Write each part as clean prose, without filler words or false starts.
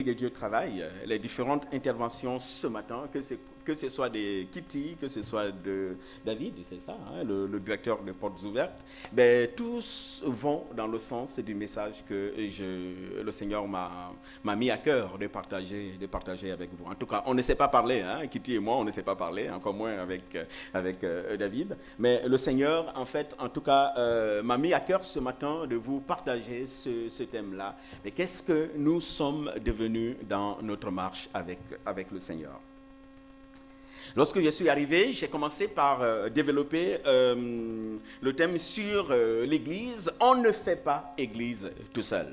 de Dieu travaille, les différentes interventions ce matin, que ce soit de Kitty, que ce soit de David, c'est ça, hein, le directeur de Portes Ouvertes, ben, tous vont dans le sens du message que le Seigneur m'a mis à cœur de partager avec vous. En tout cas, on ne sait pas parler, hein, Kitty et moi, on ne sait pas parler, encore moins avec David, mais le Seigneur, en fait, en tout cas, m'a mis à cœur ce matin de vous partager ce thème-là. Mais qu'est-ce que nous sommes devenus dans notre marche avec le Seigneur? Lorsque je suis arrivé, j'ai commencé par développer le thème sur l'Église. On ne fait pas Église tout seul.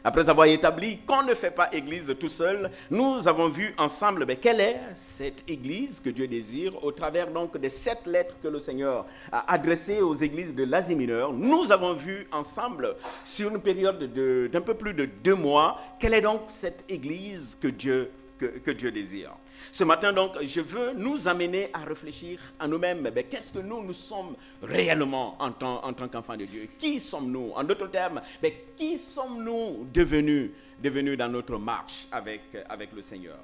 Après avoir établi qu'on ne fait pas Église tout seul, nous avons vu ensemble quelle est cette Église que Dieu désire au travers donc des 7 lettres que le Seigneur a adressées aux églises de l'Asie mineure. Nous avons vu ensemble sur une période d'un peu plus de 2 mois quelle est donc cette Église que Dieu désire. Ce matin, donc, je veux nous amener à réfléchir à nous-mêmes. Qu'est-ce que nous sommes réellement en tant qu'enfants de Dieu? Qui sommes-nous? En d'autres termes, qui sommes-nous devenus dans notre marche avec le Seigneur?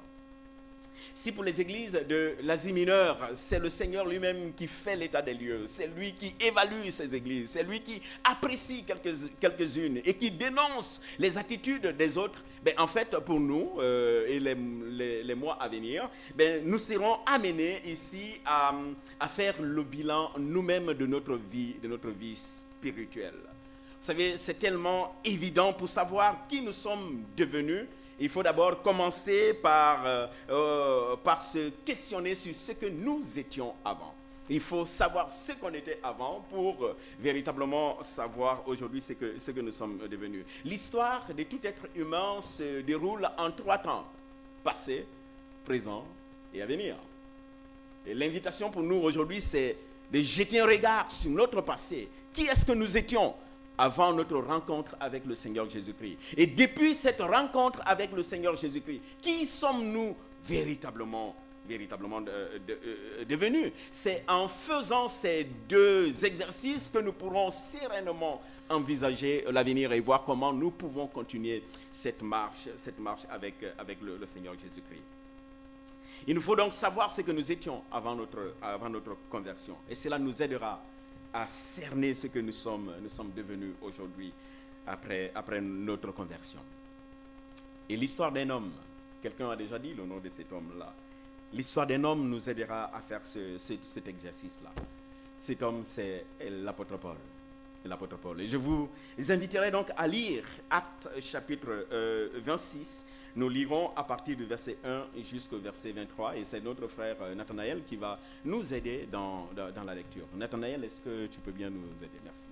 Si pour les églises de l'Asie mineure, c'est le Seigneur lui-même qui fait l'état des lieux, c'est lui qui évalue ces églises, c'est lui qui apprécie quelques-unes et qui dénonce les attitudes des autres, en fait, pour nous et les mois à venir, nous serons amenés ici à faire le bilan nous-mêmes de notre vie spirituelle. Vous savez, c'est tellement évident pour savoir qui nous sommes devenus. Il faut d'abord commencer par se questionner sur ce que nous étions avant. Il faut savoir ce qu'on était avant pour véritablement savoir aujourd'hui ce que nous sommes devenus. L'histoire de tout être humain se déroule en 3 temps: passé, présent et à venir. Et l'invitation pour nous aujourd'hui, c'est de jeter un regard sur notre passé. Qui est-ce que nous étions avant notre rencontre avec le Seigneur Jésus-Christ? Et depuis cette rencontre avec le Seigneur Jésus-Christ, qui sommes-nous véritablement devenus? C'est en faisant ces 2 exercices que nous pourrons sereinement envisager l'avenir et voir comment nous pouvons continuer cette marche avec le Seigneur Jésus-Christ. Il nous faut donc savoir ce que nous étions avant notre conversion. Et cela nous aidera à cerner ce que nous sommes devenus aujourd'hui après notre conversion. Et l'histoire d'un homme, quelqu'un a déjà dit le nom de cet homme-là. L'histoire d'un homme nous aidera à faire cet exercice-là. Cet homme, c'est l'apôtre Paul. Et je vous inviterai donc à lire Actes chapitre 26. Nous lirons à partir du verset 1 jusqu'au verset 23 et c'est notre frère Nathanaël qui va nous aider dans la lecture. Nathanaël, est-ce que tu peux bien nous aider? Merci.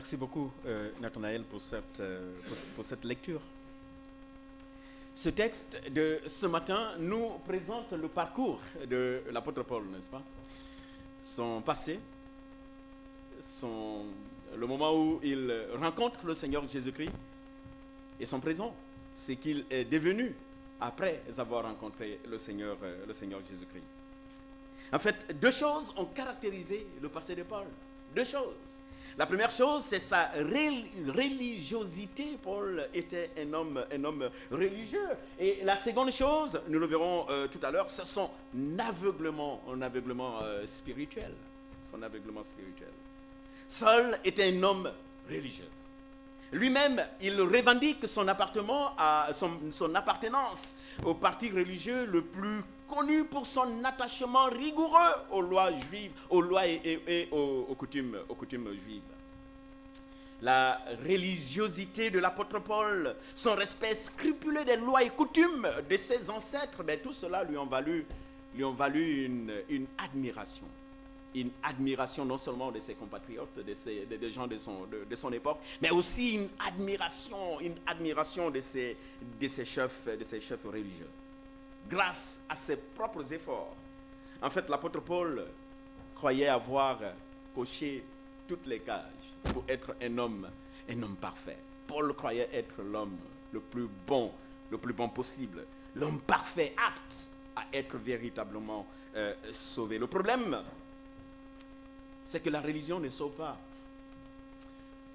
Merci beaucoup, Nathanaël, pour cette lecture. Ce texte de ce matin nous présente le parcours de l'apôtre Paul, n'est-ce pas? Son passé, le moment où il rencontre le Seigneur Jésus-Christ et son présent, ce qu'il est devenu après avoir rencontré le Seigneur Jésus-Christ. En fait, deux choses ont caractérisé le passé de Paul. Deux choses. La première chose, c'est sa religiosité. Paul était un homme religieux. Et la seconde chose, nous le verrons tout à l'heure, c'est son aveuglement spirituel. Son aveuglement spirituel. Saul était un homme religieux. Lui-même, il revendique son appartenance au parti religieux le plus connu pour son attachement rigoureux aux lois juives, aux lois et aux coutumes juives. La religiosité de l'apôtre Paul, son respect scrupuleux des lois et coutumes de ses ancêtres, tout cela lui ont valu une admiration. Une admiration non seulement de ses compatriotes, des gens de son époque, mais aussi une admiration de ses chefs religieux. Grâce à ses propres efforts. En fait, l'apôtre Paul croyait avoir coché toutes les cases pour être un homme parfait. Paul croyait être l'homme le plus bon possible, l'homme parfait, apte à être véritablement sauvé. Le problème, c'est que la religion ne sauve pas.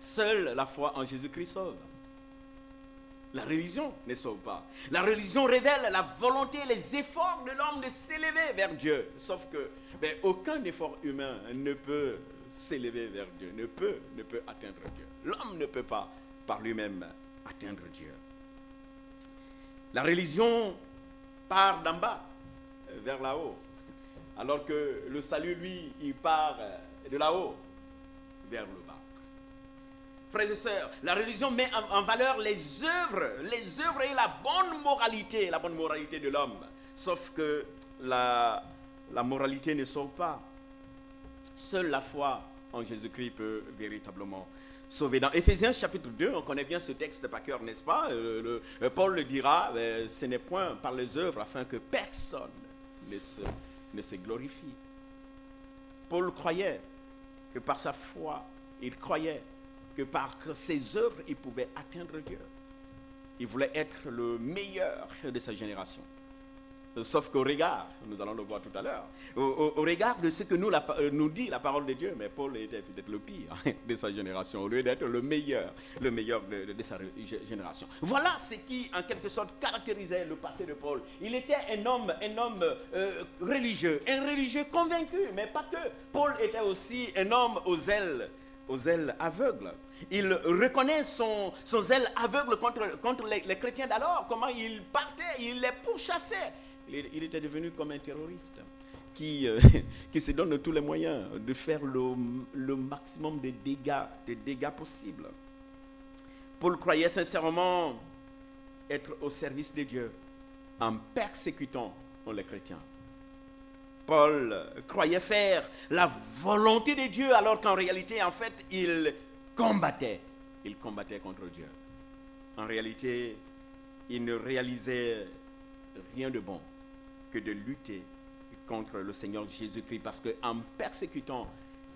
Seule la foi en Jésus-Christ sauve. La religion ne sauve pas. La religion révèle la volonté et les efforts de l'homme de s'élever vers Dieu. Sauf que aucun effort humain ne peut s'élever vers Dieu, ne peut atteindre Dieu. L'homme ne peut pas par lui-même atteindre Dieu. La religion part d'en bas vers là-haut. Alors que le salut, lui, il part de là-haut vers le bas. Frères et sœurs, la religion met en valeur les œuvres et la bonne moralité de l'homme. Sauf que la moralité ne sauve pas. Seule la foi en Jésus-Christ peut véritablement sauver. Dans Éphésiens chapitre 2, on connaît bien ce texte par cœur, n'est-ce pas? Paul le dira, ce n'est point par les œuvres afin que personne ne se glorifie. Paul croyait que par sa foi, il croyait que par ses œuvres, il pouvait atteindre Dieu. Il voulait être le meilleur de sa génération. Sauf qu'au regard, nous allons le voir tout à l'heure, au regard de ce que nous dit la parole de Dieu, mais Paul était peut-être le pire de sa génération, au lieu d'être le meilleur de sa génération. Voilà ce qui, en quelque sorte, caractérisait le passé de Paul. Il était un homme religieux, un religieux convaincu, mais pas que. Paul était aussi un homme aux ailes aveugles. Il reconnaît son zèle aveugle contre les chrétiens d'alors, comment il partait, il les pourchassait. Il était devenu comme un terroriste qui se donne tous les moyens de faire le maximum de dégâts possibles. Paul croyait sincèrement être au service de Dieu en persécutant les chrétiens. Paul croyait faire la volonté de Dieu alors qu'en réalité, en fait, il combattait contre Dieu. En réalité, il ne réalisait rien de bon que de lutter contre le Seigneur Jésus-Christ, parce qu'en persécutant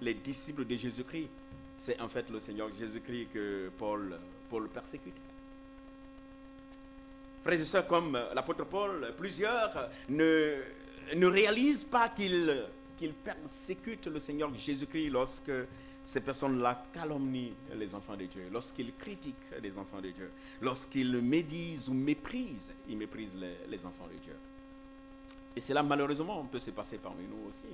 les disciples de Jésus-Christ, c'est en fait le Seigneur Jésus-Christ que Paul persécutait. Frères et sœurs, comme l'apôtre Paul, plusieurs ne réalisent pas qu'ils persécutent le Seigneur Jésus-Christ lorsque ces personnes-là calomnient les enfants de Dieu, lorsqu'ils critiquent les enfants de Dieu, lorsqu'ils médisent ou méprisent, ils méprisent les enfants de Dieu. Et cela, malheureusement, peut se passer parmi nous aussi,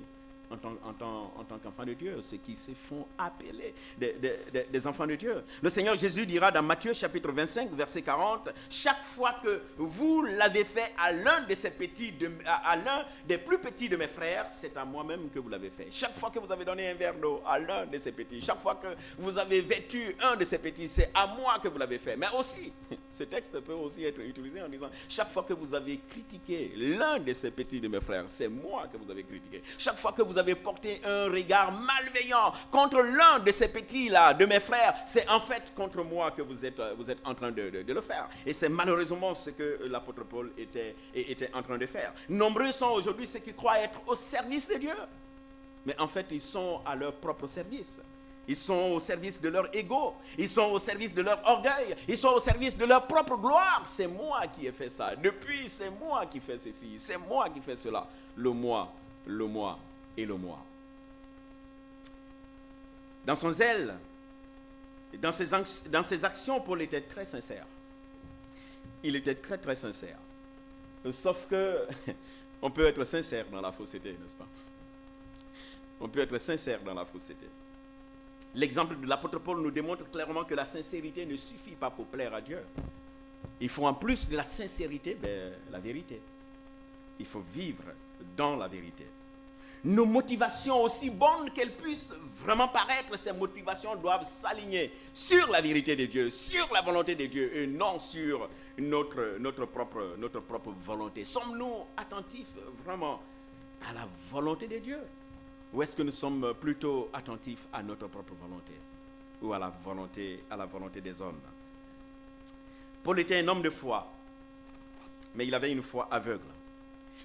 en tant qu'enfants de Dieu, ceux qui se font appeler des enfants de Dieu. Le Seigneur Jésus dira dans Matthieu chapitre 25, verset 40, « Chaque fois que vous l'avez fait à l'un des plus petits de mes frères, c'est à moi-même que vous l'avez fait. Chaque fois que vous avez donné un verre d'eau à l'un de ces petits, chaque fois que vous avez vêtu un de ces petits, c'est à moi que vous l'avez fait. » Mais aussi, ce texte peut aussi être utilisé en disant, « Chaque fois que vous avez critiqué l'un de ces petits de mes frères, c'est moi que vous avez critiqué. Chaque fois que vous vous avez porté un regard malveillant contre l'un de ces petits-là, de mes frères, c'est en fait contre moi que vous êtes en train de le faire. Et c'est malheureusement ce que l'apôtre Paul était en train de faire. Nombreux sont aujourd'hui ceux qui croient être au service de Dieu. Mais en fait, ils sont à leur propre service. Ils sont au service de leur ego. Ils sont au service de leur orgueil. Ils sont au service de leur propre gloire. C'est moi qui ai fait ça. Depuis, c'est moi qui fais ceci. C'est moi qui fais cela. Le moi et le moi. Dans son zèle, dans ses actions, Paul était très sincère. Il était très, très sincère. Sauf que, on peut être sincère dans la fausseté, n'est-ce pas? On peut être sincère dans la fausseté. L'exemple de l'apôtre Paul nous démontre clairement que la sincérité ne suffit pas pour plaire à Dieu. Il faut en plus de la sincérité, la vérité. Il faut vivre dans la vérité. Nos motivations, aussi bonnes qu'elles puissent vraiment paraître, ces motivations doivent s'aligner sur la vérité de Dieu, sur la volonté de Dieu et non sur notre propre volonté. Sommes-nous attentifs vraiment à la volonté de Dieu? Ou est-ce que nous sommes plutôt attentifs à notre propre volonté ou à la volonté des hommes? Paul était un homme de foi, mais il avait une foi aveugle.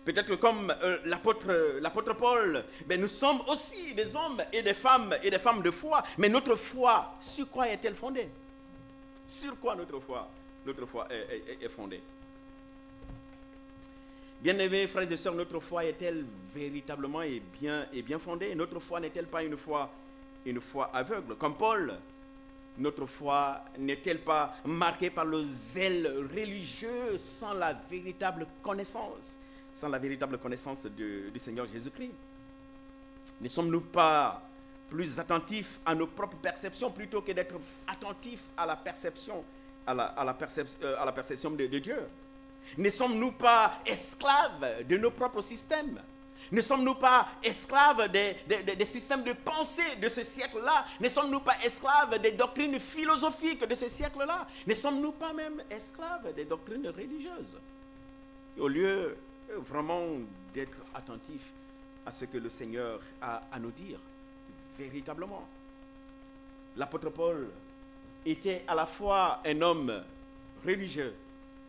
Peut-être que comme l'apôtre Paul, nous sommes aussi des hommes et des femmes de foi, mais notre foi, sur quoi est-elle fondée? Sur quoi notre foi est fondée? Bien-aimés frères et sœurs, notre foi est-elle véritablement et bien fondée? Notre foi n'est-elle pas une foi aveugle? Comme Paul, notre foi n'est-elle pas marquée par le zèle religieux sans la véritable connaissance du Seigneur Jésus-Christ? Ne sommes-nous pas plus attentifs à nos propres perceptions plutôt que d'être attentifs à la perception de Dieu? Ne sommes-nous pas esclaves de nos propres systèmes? Ne sommes-nous pas esclaves des systèmes de pensée de ce siècle-là? Ne sommes-nous pas esclaves des doctrines philosophiques de ce siècle-là? Ne sommes-nous pas même esclaves des doctrines religieuses? Au lieu vraiment d'être attentifs à ce que le Seigneur a à nous dire, véritablement. L'apôtre Paul était à la fois un homme religieux,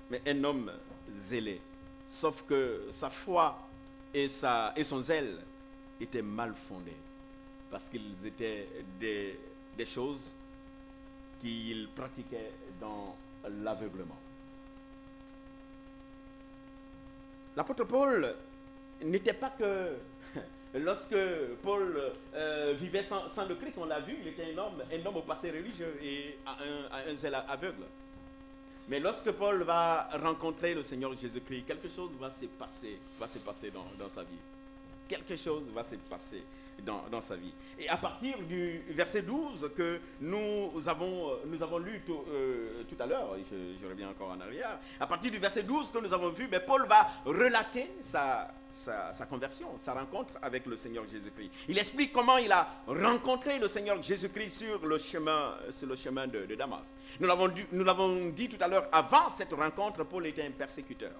mais un homme zélé. Sauf que sa foi et son zèle étaient mal fondés, parce qu'ils étaient des choses qu'il pratiquait dans l'aveuglement. L'apôtre Paul n'était pas que... Lorsque Paul vivait sans le Christ, on l'a vu, il était un homme au passé religieux et à un zèle aveugle. Mais lorsque Paul va rencontrer le Seigneur Jésus-Christ, quelque chose va se passer dans sa vie. Quelque chose va se passer dans sa vie. Et à partir du verset 12 que nous avons lu tout à l'heure, je reviens encore en arrière, à partir du verset 12 que nous avons vu, Paul va relater sa conversion, sa rencontre avec le Seigneur Jésus-Christ. Il explique comment il a rencontré le Seigneur Jésus-Christ sur le chemin de Damas. Nous l'avons dit tout à l'heure, avant cette rencontre, Paul était un persécuteur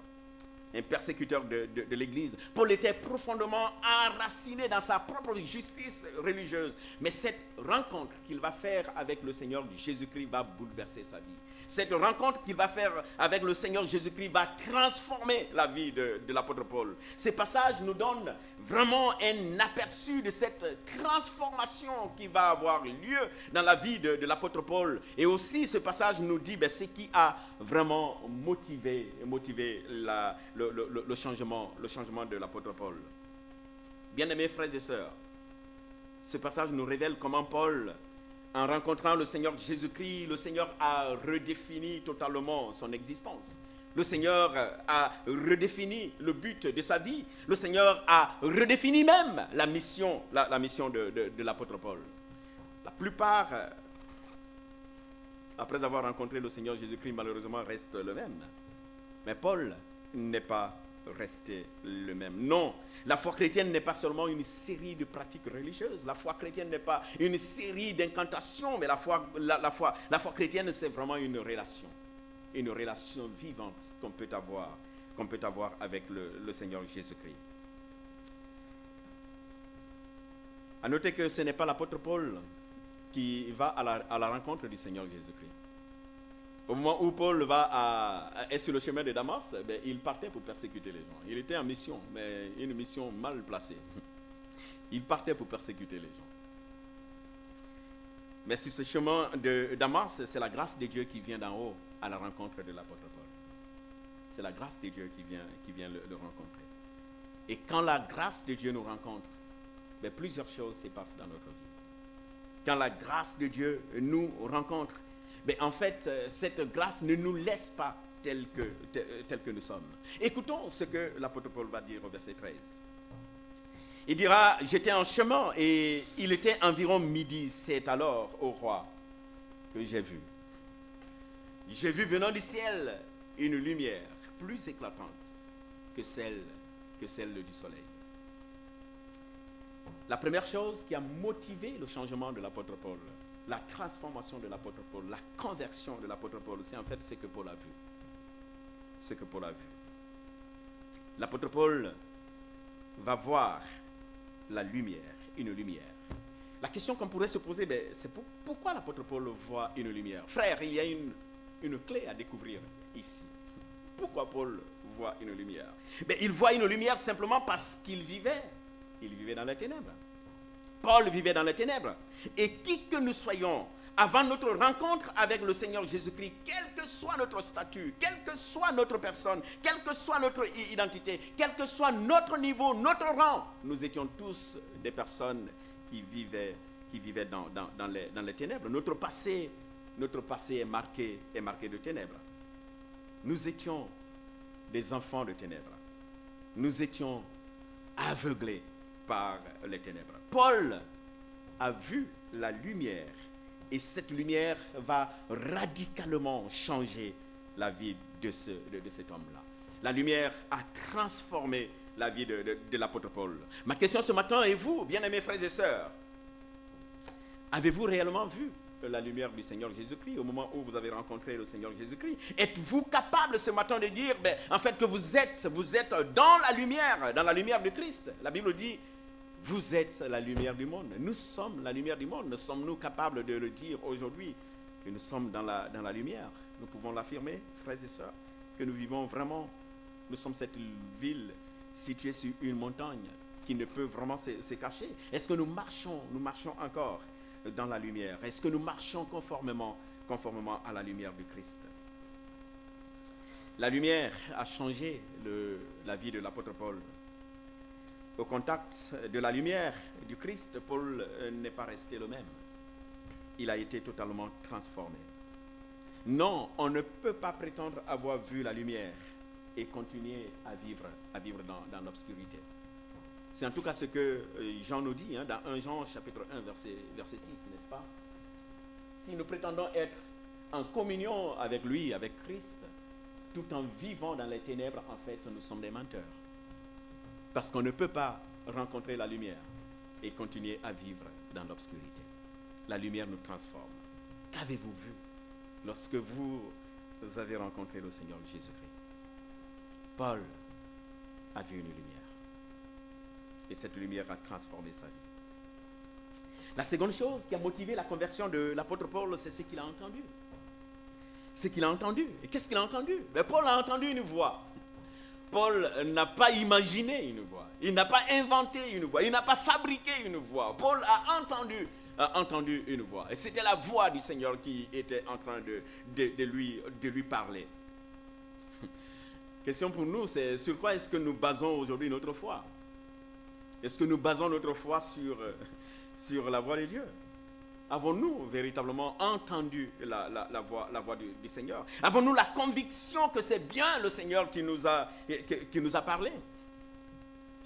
de l'Église. Paul était profondément enraciné dans sa propre justice religieuse. Mais cette rencontre qu'il va faire avec le Seigneur Jésus-Christ va bouleverser sa vie. Cette rencontre qu'il va faire avec le Seigneur Jésus-Christ va transformer la vie de l'apôtre Paul. Ces passages nous donnent vraiment un aperçu de cette transformation qui va avoir lieu dans la vie de l'apôtre Paul. Et aussi, ce passage nous dit ce qui a vraiment motivé le changement de l'apôtre Paul. Bien-aimés frères et sœurs, ce passage nous révèle comment Paul, en rencontrant le Seigneur Jésus-Christ, le Seigneur a redéfini totalement son existence. Le Seigneur a redéfini le but de sa vie. Le Seigneur a redéfini même la mission de l'apôtre Paul. La plupart, après avoir rencontré le Seigneur Jésus-Christ, malheureusement, restent le même. Mais Paul n'est pas resté le même. Non, la foi chrétienne n'est pas seulement une série de pratiques religieuses. La foi chrétienne n'est pas une série d'incantations, mais la foi chrétienne, c'est vraiment une relation vivante qu'on peut avoir avec le Seigneur Jésus-Christ. À noter que ce n'est pas l'apôtre Paul qui va à la rencontre du Seigneur Jésus-Christ. Au moment où Paul est sur le chemin de Damas, il partait pour persécuter les gens. Il était en mission, mais une mission mal placée. Il partait pour persécuter les gens. Mais sur ce chemin de Damas, c'est la grâce de Dieu qui vient d'en haut à la rencontre de l'apôtre Paul. C'est la grâce de Dieu qui vient le rencontrer. Et quand la grâce de Dieu nous rencontre, plusieurs choses se passent dans notre vie. Quand la grâce de Dieu nous rencontre, en fait, cette grâce ne nous laisse pas tels que nous sommes. Écoutons ce que l'apôtre Paul va dire au verset 13. Il dira, j'étais en chemin et il était environ midi. C'est alors, ô roi, que j'ai vu. J'ai vu venant du ciel une lumière plus éclatante que celle du soleil. La première chose qui a motivé le changement de l'apôtre Paul, la transformation de l'apôtre Paul, la conversion de l'apôtre Paul, c'est en fait ce que Paul a vu. Ce que Paul a vu. L'apôtre Paul va voir la lumière, une lumière. La question qu'on pourrait se poser, c'est pourquoi l'apôtre Paul voit une lumière? Frère, il y a une clé à découvrir ici. Pourquoi Paul voit une lumière? Il voit une lumière simplement parce qu'il vivait dans les ténèbres. Paul vivait dans les ténèbres. Et qui que nous soyons, avant notre rencontre avec le Seigneur Jésus-Christ, quel que soit notre statut, quelle que soit notre personne, quelle que soit notre identité, quel que soit notre niveau, notre rang, nous étions tous des personnes qui vivaient dans les ténèbres. Notre passé est marqué de ténèbres. Nous étions des enfants de ténèbres. Nous étions aveuglés par les ténèbres. Paul a vu la lumière et cette lumière va radicalement changer la vie de cet homme-là. La lumière a transformé la vie de l'apôtre Paul. Ma question ce matin est vous, bien-aimés frères et sœurs, avez-vous réellement vu la lumière du Seigneur Jésus-Christ au moment où vous avez rencontré le Seigneur Jésus-Christ? Êtes-vous capable ce matin de dire en fait que vous êtes dans la lumière de Christ? La Bible dit, vous êtes la lumière du monde. Nous sommes la lumière du monde. Sommes-nous capables de le dire aujourd'hui que nous sommes dans la lumière? Nous pouvons l'affirmer, frères et sœurs, que nous vivons vraiment, nous sommes cette ville située sur une montagne qui ne peut vraiment se cacher. Est-ce que nous marchons encore dans la lumière? Est-ce que nous marchons conformément à la lumière du Christ? La lumière a changé la vie de l'apôtre Paul. Au contact de la lumière du Christ, Paul n'est pas resté le même. Il a été totalement transformé. Non, on ne peut pas prétendre avoir vu la lumière et continuer à vivre dans l'obscurité. C'est en tout cas ce que Jean nous dit dans 1 Jean chapitre 1 verset 6, n'est-ce pas? Si nous prétendons être en communion avec lui, avec Christ, tout en vivant dans les ténèbres, en fait, nous sommes des menteurs. Parce qu'on ne peut pas rencontrer la lumière et continuer à vivre dans l'obscurité. La lumière nous transforme. Qu'avez-vous vu lorsque vous avez rencontré le Seigneur Jésus-Christ? Paul a vu une lumière. Et cette lumière a transformé sa vie. La seconde chose qui a motivé la conversion de l'apôtre Paul, c'est ce qu'il a entendu. Ce qu'il a entendu. Et qu'est-ce qu'il a entendu? Paul a entendu une voix. Paul n'a pas imaginé une voix. Il n'a pas inventé une voix. Il n'a pas fabriqué une voix. Paul a entendu une voix. Et c'était la voix du Seigneur qui était en train de lui parler. Question pour nous, c'est sur quoi est-ce que nous basons aujourd'hui notre foi? Est-ce que nous basons notre foi sur la voix de Dieu? Avons-nous véritablement entendu la voix du Seigneur? Avons-nous la conviction que c'est bien le Seigneur qui nous a parlé?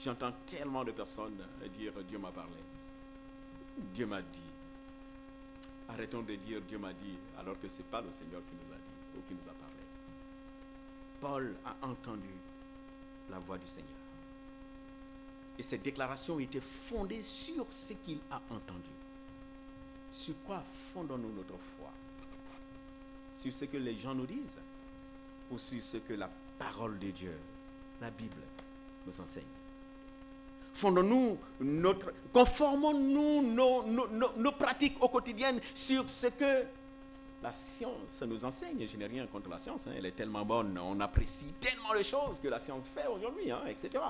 J'entends tellement de personnes dire « Dieu m'a parlé ». Dieu m'a dit. Arrêtons de dire « Dieu m'a dit » alors que ce n'est pas le Seigneur qui nous a dit ou qui nous a parlé. Paul a entendu la voix du Seigneur. Et cette déclaration était fondée sur ce qu'il a entendu. Sur quoi fondons-nous notre foi? Sur ce que les gens nous disent ou sur ce que la parole de Dieu, la Bible, nous enseigne? conformons-nous nos pratiques au quotidien sur ce que la science nous enseigne. Je n'ai rien contre la science, elle est tellement bonne, on apprécie tellement les choses que la science fait aujourd'hui, etc.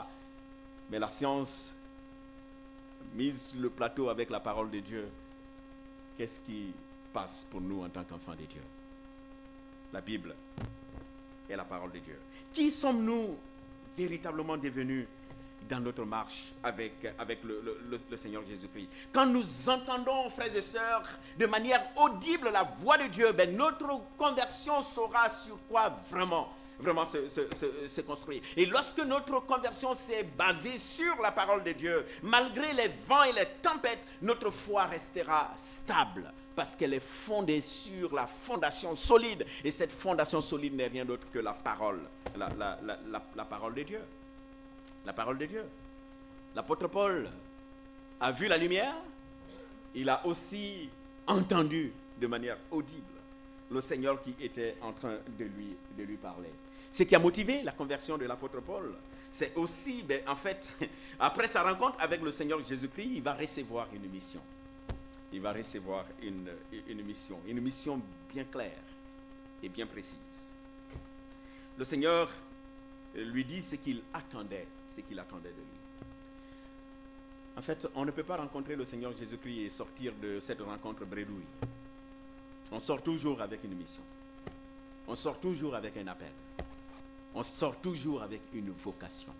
Mais la science, mise le plateau avec la parole de Dieu, qu'est-ce qui passe pour nous en tant qu'enfants de Dieu? La Bible est la parole de Dieu. Qui sommes-nous véritablement devenus dans notre marche avec le Seigneur Jésus-Christ? Quand nous entendons, frères et sœurs, de manière audible la voix de Dieu, notre conversion saura sur quoi vraiment se construire. Et lorsque notre conversion s'est basée sur la parole de Dieu, malgré les vents et les tempêtes, notre foi restera stable parce qu'elle est fondée sur la fondation solide. Et cette fondation solide n'est rien d'autre que la parole, la parole de Dieu. La parole de Dieu. L'apôtre Paul a vu la lumière, il a aussi entendu de manière audible le Seigneur qui était en train de lui parler. Ce qui a motivé la conversion de l'apôtre Paul, c'est aussi, en fait, après sa rencontre avec le Seigneur Jésus-Christ, il va recevoir une mission. Il va recevoir une mission bien claire et bien précise. Le Seigneur lui dit ce qu'il attendait de lui. En fait, on ne peut pas rencontrer le Seigneur Jésus-Christ et sortir de cette rencontre bredouille. On sort toujours avec une mission. On sort toujours avec un appel. On sort toujours avec une vocation.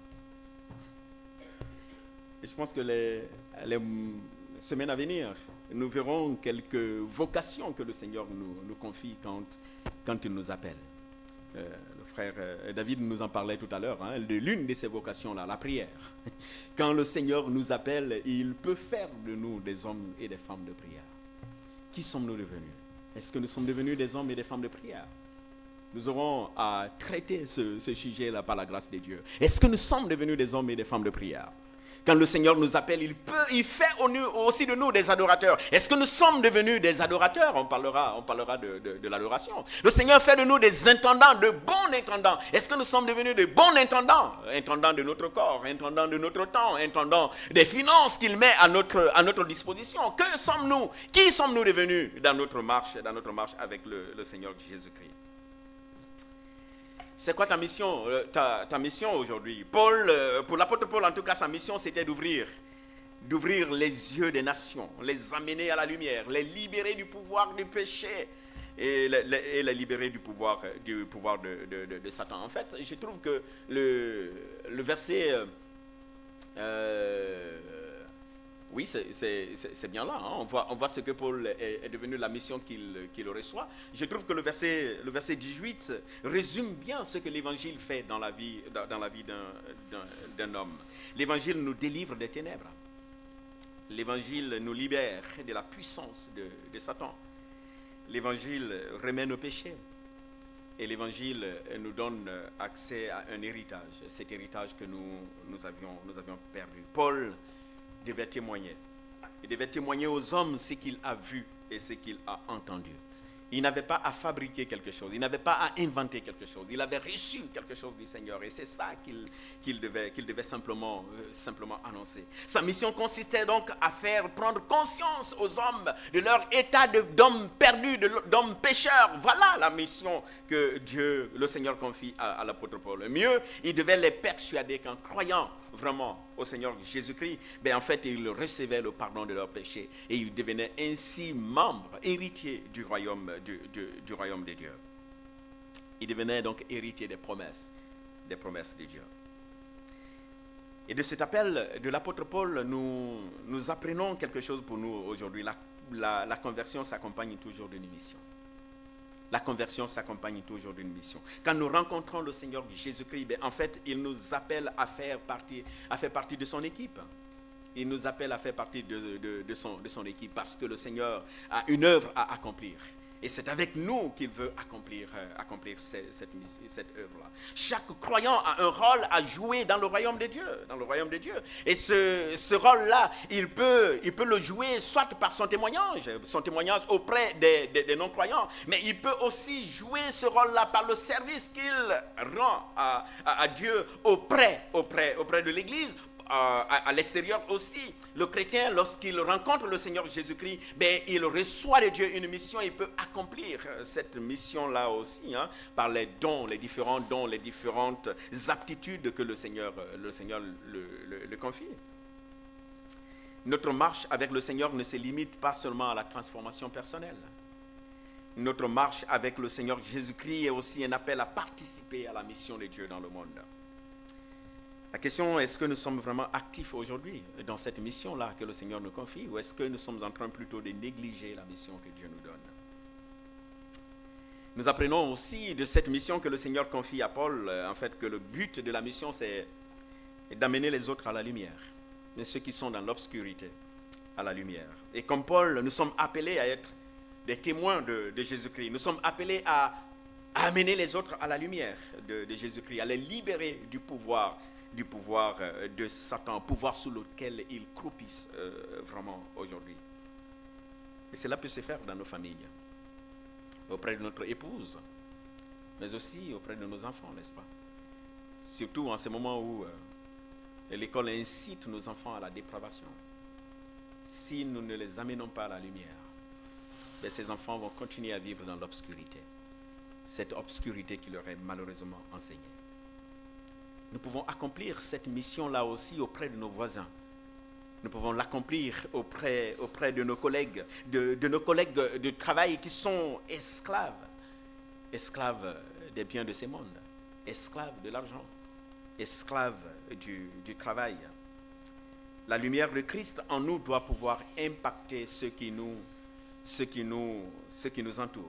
Et je pense que les semaines à venir, nous verrons quelques vocations que le Seigneur nous confie quand il nous appelle. Le frère David nous en parlait tout à l'heure, de l'une de ces vocations-là, la prière. Quand le Seigneur nous appelle, il peut faire de nous des hommes et des femmes de prière. Qui sommes-nous devenus? Est-ce que nous sommes devenus des hommes et des femmes de prière? Nous aurons à traiter ce sujet-là par la grâce de Dieu. Est-ce que nous sommes devenus des hommes et des femmes de prière? Quand le Seigneur nous appelle, il fait aussi de nous des adorateurs. Est-ce que nous sommes devenus des adorateurs? On parlera de l'adoration. Le Seigneur fait de nous des intendants, de bons intendants. Est-ce que nous sommes devenus de bons intendants? Intendants de notre corps, intendants de notre temps, intendants des finances qu'il met à notre disposition. Que sommes-nous? Qui sommes-nous devenus dans notre marche avec le Seigneur Jésus-Christ? C'est quoi ta mission, ta mission aujourd'hui? Pour l'apôtre Paul, en tout cas, sa mission, c'était d'ouvrir les yeux des nations, les amener à la lumière, les libérer du pouvoir du péché et les libérer du pouvoir de Satan. En fait, je trouve que le verset... oui, c'est bien là. On voit ce que Paul est devenu, la mission qu'il reçoit. Je trouve que le verset 18 résume bien ce que l'Évangile fait dans la vie d'un homme. L'Évangile nous délivre des ténèbres. L'Évangile nous libère de la puissance de Satan. L'Évangile remet nos péchés. Et l'Évangile nous donne accès à un héritage. Cet héritage que nous avions perdu. Paul devait témoigner. Il devait témoigner aux hommes ce qu'il a vu et ce qu'il a entendu. Il n'avait pas à fabriquer quelque chose. Il n'avait pas à inventer quelque chose. Il avait reçu quelque chose du Seigneur. Et c'est ça qu'il devait simplement annoncer. Sa mission consistait donc à faire prendre conscience aux hommes de leur état d'hommes perdus, d'hommes pécheurs. Voilà la mission que Dieu, le Seigneur, confie à l'apôtre Paul. Mieux, il devait les persuader qu'en croyant vraiment au Seigneur Jésus-Christ, en fait, ils recevaient le pardon de leurs péchés et ils devenaient ainsi membres, héritiers du royaume de Dieu. Ils devenaient donc héritiers des promesses de Dieu. Et de cet appel de l'apôtre Paul, nous apprenons quelque chose pour nous aujourd'hui. La conversion s'accompagne toujours d'une mission. La conversion s'accompagne toujours d'une mission. Quand nous rencontrons le Seigneur Jésus-Christ, en fait, il nous appelle à faire partie de son équipe. Il nous appelle à faire partie de son équipe parce que le Seigneur a une œuvre à accomplir. Et c'est avec nous qu'il veut accomplir cette œuvre-là. Chaque croyant a un rôle à jouer dans le royaume de Dieu. Et ce rôle-là, il peut le jouer soit par son témoignage auprès des non-croyants, mais il peut aussi jouer ce rôle-là par le service qu'il rend à Dieu auprès de l'Église, à l'extérieur aussi. Le chrétien, lorsqu'il rencontre le Seigneur Jésus-Christ, ben, il reçoit de Dieu une mission. Il peut accomplir cette mission-là aussi, hein, par les dons, les différents dons, les différentes aptitudes que le Seigneur le confie. Notre marche avec le Seigneur ne se limite pas seulement à la transformation personnelle. Notre marche avec le Seigneur Jésus-Christ est aussi un appel à participer à la mission de Dieu dans le monde. La question est, est-ce que nous sommes vraiment actifs aujourd'hui dans cette mission-là que le Seigneur nous confie, ou est-ce que nous sommes en train plutôt de négliger la mission que Dieu nous donne? Nous apprenons aussi de cette mission que le Seigneur confie à Paul, en fait, que le but de la mission, c'est d'amener les autres à la lumière, mais ceux qui sont dans l'obscurité à la lumière. Et comme Paul, nous sommes appelés à être des témoins de Jésus-Christ. Nous sommes appelés à amener les autres à la lumière de Jésus-Christ, à les libérer du pouvoir de Satan, pouvoir sous lequel ils croupissent vraiment aujourd'hui. Et cela peut se faire dans nos familles, auprès de notre épouse, mais aussi auprès de nos enfants, n'est-ce pas? Surtout en ce moment où l'école incite nos enfants à la dépravation. Si nous ne les amenons pas à la lumière, ben ces enfants vont continuer à vivre dans l'obscurité. Cette obscurité qui leur est malheureusement enseignée. Nous pouvons accomplir cette mission-là aussi auprès de nos voisins. Nous pouvons l'accomplir auprès de nos collègues, de nos collègues de travail qui sont esclaves des biens de ce monde, esclaves de l'argent, esclaves du travail. La lumière de Christ en nous doit pouvoir impacter ceux qui nous entourent.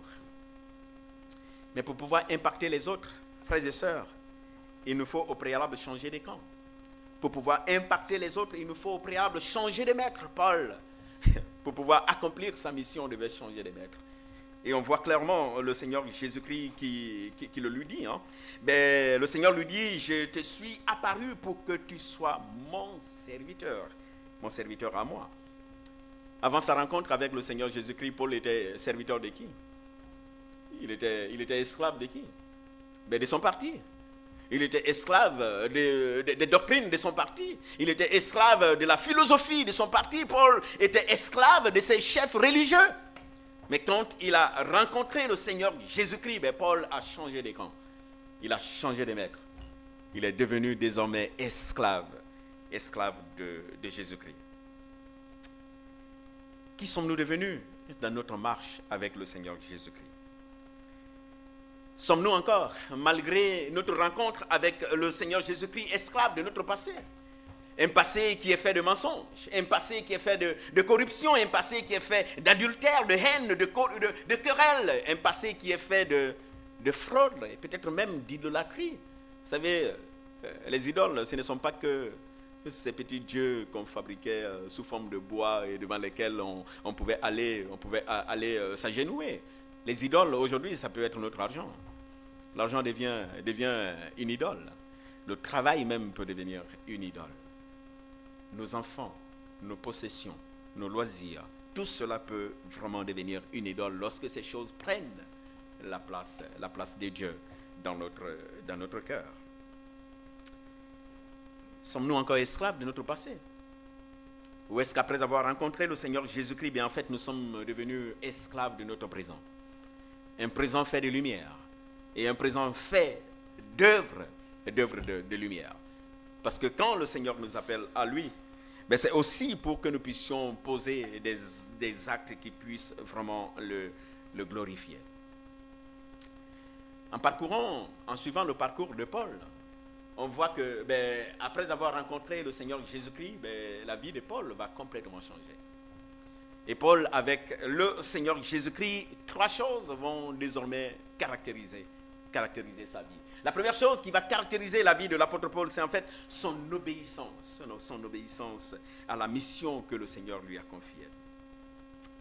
Mais pour pouvoir impacter les autres, frères et sœurs, il nous faut au préalable changer de camp. Pour pouvoir impacter les autres, il nous faut au préalable changer de maître. Paul, pour pouvoir accomplir sa mission, devait changer de maître. Et on voit clairement le Seigneur Jésus-Christ qui le lui dit. Hein. Ben, le Seigneur lui dit, je te suis apparu pour que tu sois mon serviteur à moi. Avant sa rencontre avec le Seigneur Jésus-Christ, Paul était serviteur de qui? Il était esclave de qui? Ben, de son parti. Il était esclave des doctrines de son parti. Il était esclave de la philosophie de son parti. Paul était esclave de ses chefs religieux. Mais quand il a rencontré le Seigneur Jésus-Christ, ben Paul a changé de camp. Il a changé de maître. Il est devenu désormais esclave de Jésus-Christ. Qui sommes-nous devenus dans notre marche avec le Seigneur Jésus-Christ? Sommes-nous encore, malgré notre rencontre avec le Seigneur Jésus-Christ, esclaves de notre passé? Un passé qui est fait de mensonges, un passé qui est fait de corruption, un passé qui est fait d'adultère, de haine, de querelle, un passé qui est fait de fraude et peut-être même d'idolâtrie. Vous savez, les idoles, ce ne sont pas que ces petits dieux qu'on fabriquait sous forme de bois et devant lesquels on pouvait aller s'agenouiller. Les idoles, aujourd'hui, ça peut être notre argent. L'argent devient une idole. Le travail même peut devenir une idole. Nos enfants, nos possessions, nos loisirs, tout cela peut vraiment devenir une idole lorsque ces choses prennent la place de Dieu dans notre cœur. Sommes-nous encore esclaves de notre passé? Ou est-ce qu'après avoir rencontré le Seigneur Jésus-Christ, bien en fait, nous sommes devenus esclaves de notre présent? Un présent fait de lumière et un présent fait d'œuvres de lumière. Parce que quand le Seigneur nous appelle à lui, ben c'est aussi pour que nous puissions poser des actes qui puissent vraiment le glorifier. En suivant le parcours de Paul, on voit que après avoir rencontré le Seigneur Jésus-Christ, la vie de Paul va complètement changer. Et Paul, avec le Seigneur Jésus-Christ, 3 choses vont désormais caractériser sa vie. La première chose qui va caractériser la vie de l'apôtre Paul, c'est en fait son obéissance à la mission que le Seigneur lui a confiée.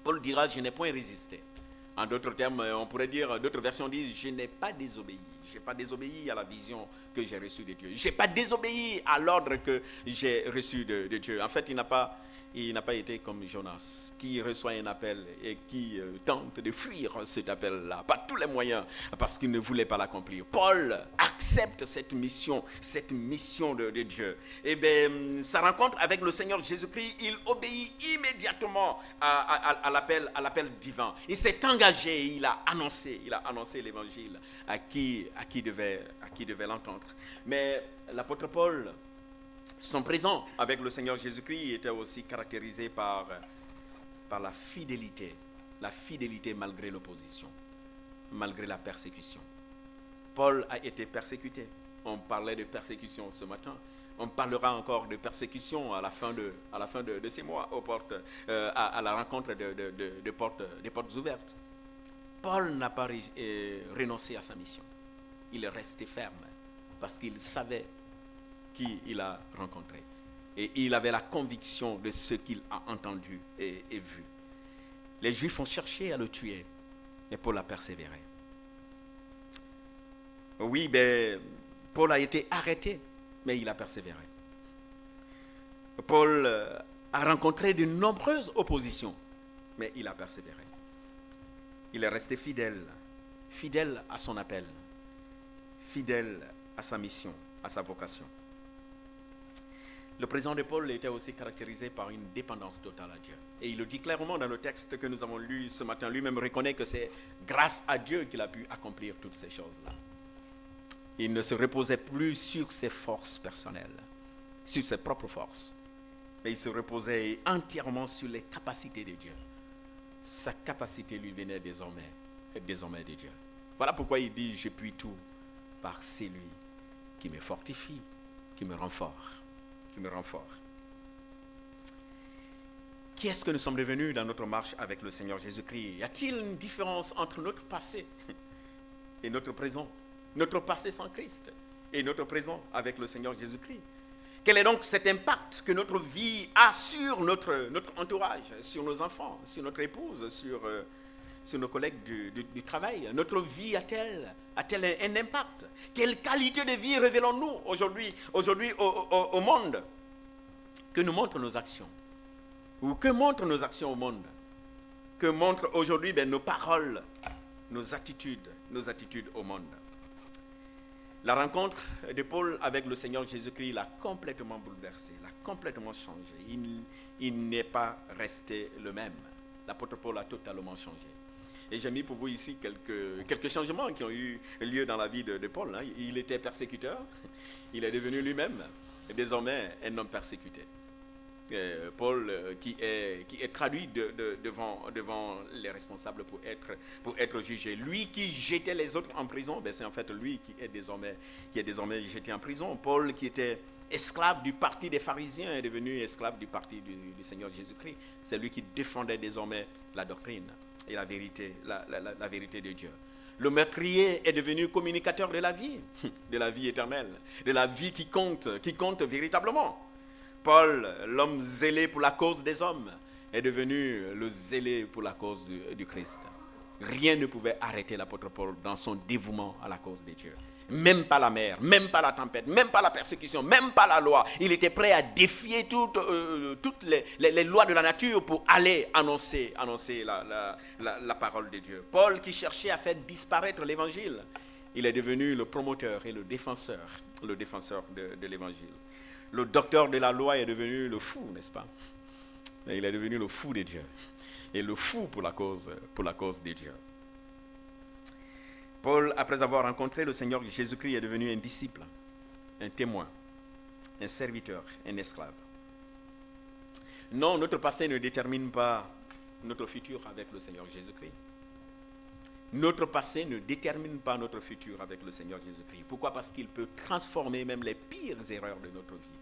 Paul dira, je n'ai point résisté. En d'autres termes, on pourrait dire, d'autres versions disent, je n'ai pas désobéi. Je n'ai pas désobéi à la vision que j'ai reçue de Dieu. Je n'ai pas désobéi à l'ordre que j'ai reçu de Dieu. En fait, il n'a pas Il n'a pas été comme Jonas, qui reçoit un appel et qui tente de fuir cet appel-là, par tous les moyens, parce qu'il ne voulait pas l'accomplir. Paul accepte cette mission de Dieu. Et bien, sa rencontre avec le Seigneur Jésus-Christ, il obéit immédiatement à l'appel divin. Il s'est engagé, il a annoncé l'évangile à qui devait l'entendre. Mais l'apôtre Paul, son présent avec le Seigneur Jésus-Christ était aussi caractérisé par la fidélité malgré l'opposition, malgré la persécution. Paul a été persécuté. On parlait de persécution ce matin. On parlera encore de persécution à la fin de ces mois, à la rencontre des portes ouvertes. Paul n'a pas renoncé à sa mission. Il est resté ferme parce qu'il savait qui il a rencontré. Et il avait la conviction de ce qu'il a entendu et vu. Les Juifs ont cherché à le tuer, mais Paul a persévéré. Oui, Paul a été arrêté, mais il a persévéré. Paul a rencontré de nombreuses oppositions, mais il a persévéré. Il est resté fidèle à son appel, fidèle à sa mission, à sa vocation. Le présent de Paul était aussi caractérisé par une dépendance totale à Dieu. Et il le dit clairement dans le texte que nous avons lu ce matin. Lui-même reconnaît que c'est grâce à Dieu qu'il a pu accomplir toutes ces choses-là. Il ne se reposait plus sur ses forces personnelles, sur ses propres forces. Mais il se reposait entièrement sur les capacités de Dieu. Sa capacité lui venait désormais de Dieu. Voilà pourquoi il dit « Je puis tout par celui qui me fortifie, qui me rend fort. » Qui est-ce que nous sommes devenus dans notre marche avec le Seigneur Jésus-Christ? Y a-t-il une différence entre notre passé et notre présent? Notre passé sans Christ et notre présent avec le Seigneur Jésus-Christ? Quel est donc cet impact que notre vie a sur notre entourage, sur nos enfants, sur notre épouse, sur nos collègues du travail? Notre vie a-t-elle un impact? Quelle qualité de vie révélons-nous aujourd'hui au monde? Que nous montrent nos actions? Ou que montrent nos actions au monde? Que montrent aujourd'hui nos paroles, nos attitudes au monde? La rencontre de Paul avec le Seigneur Jésus-Christ l'a complètement bouleversé, l'a complètement changé. Il n'est pas resté le même. L'apôtre Paul a totalement changé. Et j'ai mis pour vous ici quelques changements qui ont eu lieu dans la vie de Paul. Il était persécuteur, il est devenu lui-même désormais un homme persécuté. Paul qui est traduit devant les responsables pour être jugé. Lui qui jetait les autres en prison, c'est en fait lui qui est désormais jeté en prison. Paul qui était esclave du parti des pharisiens est devenu esclave du parti du Seigneur Jésus-Christ. C'est lui qui défendait désormais la doctrine et la vérité de Dieu. Le meurtrier est devenu communicateur de la vie éternelle, de la vie qui compte véritablement. Paul, l'homme zélé pour la cause des hommes, est devenu le zélé pour la cause du Christ. Rien ne pouvait arrêter l'apôtre Paul dans son dévouement à la cause de Dieu. Même pas la mer, même pas la tempête, même pas la persécution, même pas la loi. Il était prêt à défier toutes les lois de la nature pour aller annoncer la parole de Dieu. Paul qui cherchait à faire disparaître l'évangile, il est devenu le promoteur et le défenseur de l'évangile. Le docteur de la loi est devenu le fou, n'est-ce pas? Il est devenu le fou de Dieu. Et le fou pour la cause de Dieu. Paul, après avoir rencontré le Seigneur Jésus-Christ, est devenu un disciple, un témoin, un serviteur, un esclave. Non, notre passé ne détermine pas notre futur avec le Seigneur Jésus-Christ. Notre passé ne détermine pas notre futur avec le Seigneur Jésus-Christ. Pourquoi? Parce qu'il peut transformer même les pires erreurs de notre vie.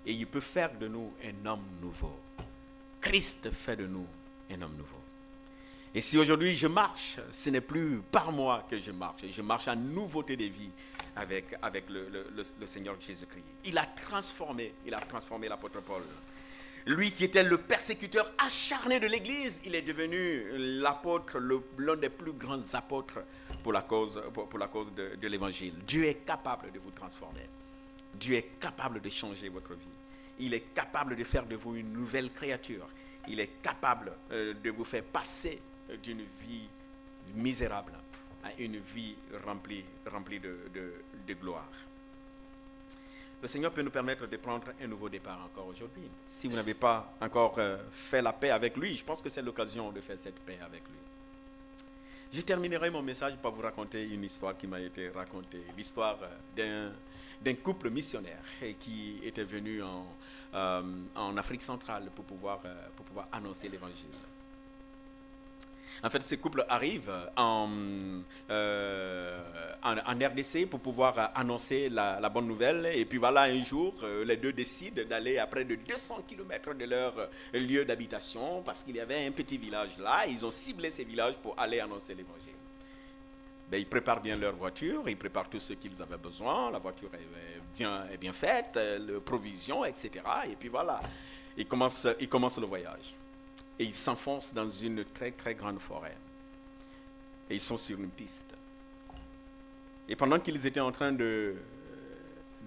Et il peut faire de nous un homme nouveau. Christ fait de nous un homme nouveau. Et si aujourd'hui je marche, ce n'est plus par moi que je marche en nouveauté de vie avec le Seigneur Jésus-Christ. Il a transformé l'apôtre Paul. Lui qui était le persécuteur acharné de l'Église, il est devenu l'apôtre, l'un des plus grands apôtres pour la cause de l'Évangile. Dieu est capable de vous transformer. Dieu est capable de changer votre vie. Il est capable de faire de vous une nouvelle créature. Il est capable de vous faire passer d'une vie misérable à une vie remplie de gloire. Le Seigneur peut nous permettre de prendre un nouveau départ encore aujourd'hui. Si vous n'avez pas encore fait la paix avec lui, je pense que c'est l'occasion de faire cette paix avec lui. Je terminerai mon message par vous raconter une histoire qui m'a été racontée. L'histoire d'un couple missionnaire qui était venu en Afrique centrale pour pouvoir annoncer l'évangile. En fait, ce couple arrive en RDC pour pouvoir annoncer la bonne nouvelle. Et puis voilà, un jour, les deux décident d'aller à près de 200 km de leur lieu d'habitation parce qu'il y avait un petit village là. Ils ont ciblé ces villages pour aller annoncer l'évangile. Ben, ils préparent bien leur voiture, ils préparent tout ce qu'ils avaient besoin. La voiture est bien faite, les provisions, etc. Et puis voilà, ils commencent le voyage. Et ils s'enfoncent dans une très très grande forêt. Et ils sont sur une piste. Et pendant qu'ils étaient en train de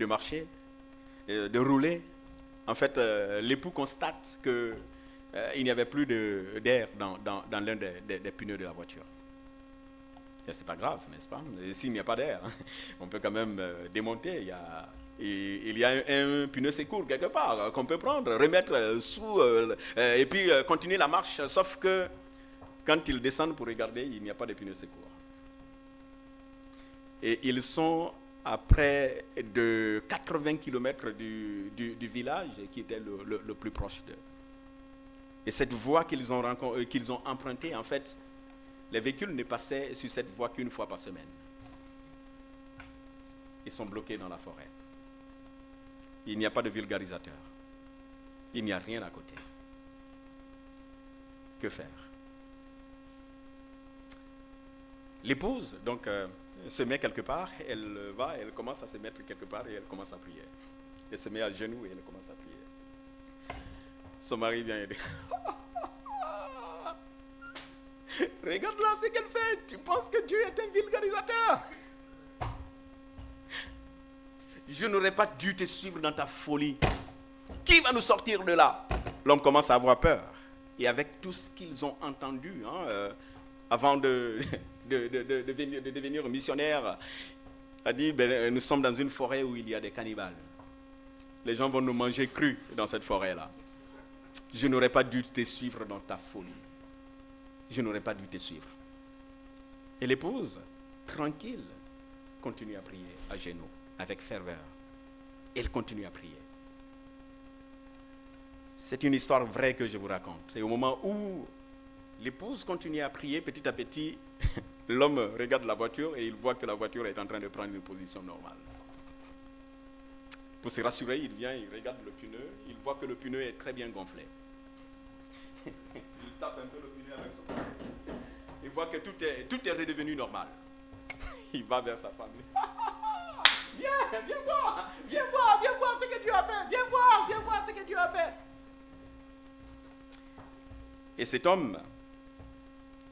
marcher, de rouler, en fait, l'époux constate qu'il n'y avait plus d'air dans l'un des pneus de la voiture. Et c'est pas grave, n'est-ce pas? S'il n'y a pas d'air, on peut quand même démonter. Il y a un pneu secours quelque part qu'on peut prendre, remettre sous et puis continuer la marche, sauf que quand ils descendent pour regarder, il n'y a pas de pneu secours. Et ils sont à près de 80 km du village qui était le plus proche d'eux. Et cette voie qu'ils ont empruntée, en fait, les véhicules ne passaient sur cette voie qu'une fois par semaine. Ils sont bloqués dans la forêt. Il n'y a pas de vulgarisateur. Il n'y a rien à côté. Que faire? L'épouse, donc, se met quelque part, elle commence à se mettre quelque part et elle commence à prier. Elle se met à genoux et elle commence à prier. Son mari vient et dit, regarde là ce qu'elle fait, tu penses que Dieu est un vulgarisateur? Je n'aurais pas dû te suivre dans ta folie. Qui va nous sortir de là? L'homme commence à avoir peur. Et avec tout ce qu'ils ont entendu avant de devenir missionnaire, il a dit, nous sommes dans une forêt où il y a des cannibales. Les gens vont nous manger crus dans cette forêt-là. Je n'aurais pas dû te suivre dans ta folie. Je n'aurais pas dû te suivre. Et l'épouse, tranquille, continue à prier à genoux, avec ferveur. Elle continue à prier. C'est une histoire vraie que je vous raconte. Et au moment où l'épouse continue à prier, petit à petit, l'homme regarde la voiture et il voit que la voiture est en train de prendre une position normale. Pour se rassurer, il vient, il regarde le pneu, il voit que le pneu est très bien gonflé. Il tape un peu le pneu avec son pneu. Il voit que tout est redevenu normal. Il va vers sa femme. Viens voir ce que Dieu a fait. Viens voir ce que Dieu a fait. Et cet homme,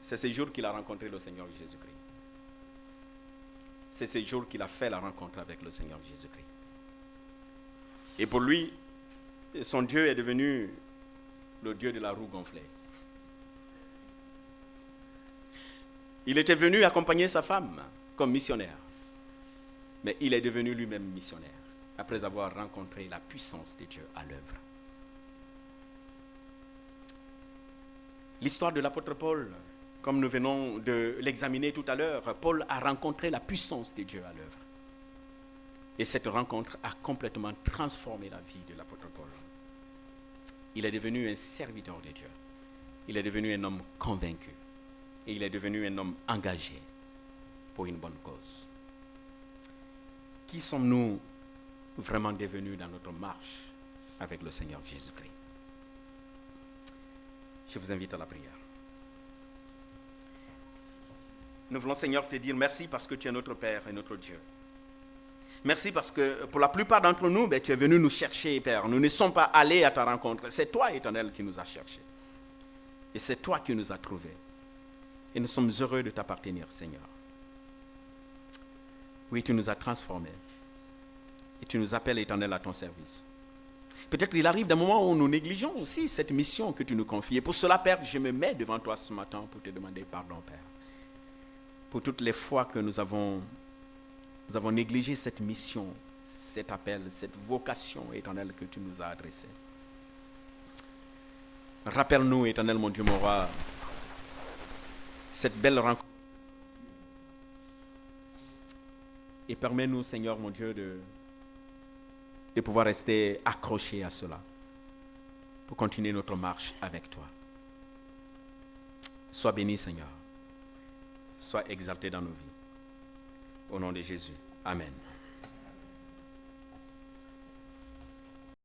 c'est ce jour qu'il a rencontré le Seigneur Jésus-Christ. C'est ce jour qu'il a fait la rencontre avec le Seigneur Jésus-Christ. Et pour lui, son Dieu est devenu le Dieu de la roue gonflée. Il était venu accompagner sa femme comme missionnaire. Mais il est devenu lui-même missionnaire après avoir rencontré la puissance de Dieu à l'œuvre. L'histoire de l'apôtre Paul, comme nous venons de l'examiner tout à l'heure, Paul a rencontré la puissance de Dieu à l'œuvre. Et cette rencontre a complètement transformé la vie de l'apôtre Paul. Il est devenu un serviteur de Dieu. Il est devenu un homme convaincu. Et il est devenu un homme engagé pour une bonne cause. Qui sommes-nous vraiment devenus dans notre marche avec le Seigneur Jésus-Christ? Je vous invite à la prière. Nous voulons, Seigneur, te dire merci parce que tu es notre Père et notre Dieu. Merci parce que pour la plupart d'entre nous, tu es venu nous chercher, Père. Nous ne sommes pas allés à ta rencontre. C'est toi, Éternel, qui nous as cherchés. Et c'est toi qui nous as trouvés. Et nous sommes heureux de t'appartenir, Seigneur. Oui, tu nous as transformés. Et tu nous appelles, Éternel, à ton service. Peut-être qu'il arrive d'un moment où nous négligeons aussi cette mission que tu nous confies. Et pour cela, Père, je me mets devant toi ce matin pour te demander pardon, Père. Pour toutes les fois que nous avons négligé cette mission, cet appel, cette vocation éternelle que tu nous as adressée. Rappelle-nous, éternel mon Dieu, mon roi, cette belle rencontre. Et permets-nous, Seigneur mon Dieu, de pouvoir rester accrochés à cela pour continuer notre marche avec toi. Sois béni, Seigneur. Sois exalté dans nos vies. Au nom de Jésus. Amen.